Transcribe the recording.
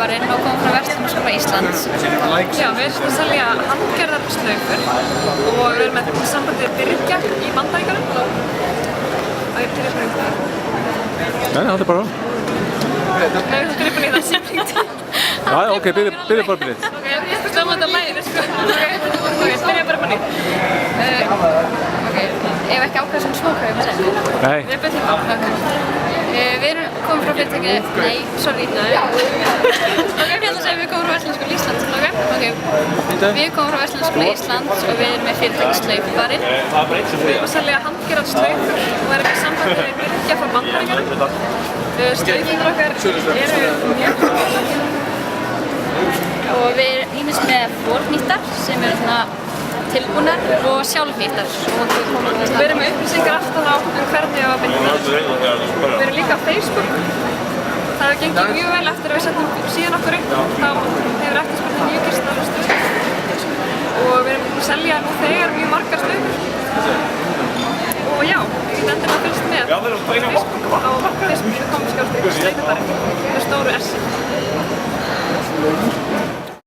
slaufubarinn og komum frá Verslunarskóla Íslands. Já, við erum að selja handgerðar slaufur og við erum með sambandið Byrgja í Bandaríkjunum. Og ég byrja bara það. Nei, það er bara. Nei, þú byrja bara í það sem ringti. Já, ok, byrja bara byrja. Ok, ég spurt á þetta lægir, sko. Ok, byrja bara bara Ok, ég hef ekki ákveð sem smóka, ég maður segja. Nei. Við byrjum á. Við erum komið frá fyrirtæki, Ok, ég ætla að segja við komum frá Verslunarskóla Íslands, Við komum frá Verslunarskóla Íslands og við erum með fyrirtæki slaufubarinn. Við erum að selja handgerðar slaufur og erum með sambandið við Byrgja frá Bandaríkjunum. Slaufurnar okkar eru mjög og við erum ýmist með fornýttar sem eru svona tilbúnar og sjálfnýttar. Við erum með upplýsingar aftan á hvernig á að byrja. Við erum líka á Facebook. Það hefur gengið mjög vel eftir að við setjum síðan okkur upp. Þá hefur eftirspurnin mjög gert stuð. Og við erum búin að selja nú þegar mjög margar slaufur. Og já, við getum endilega fylgst með á Facebook.com/slaufubarinn.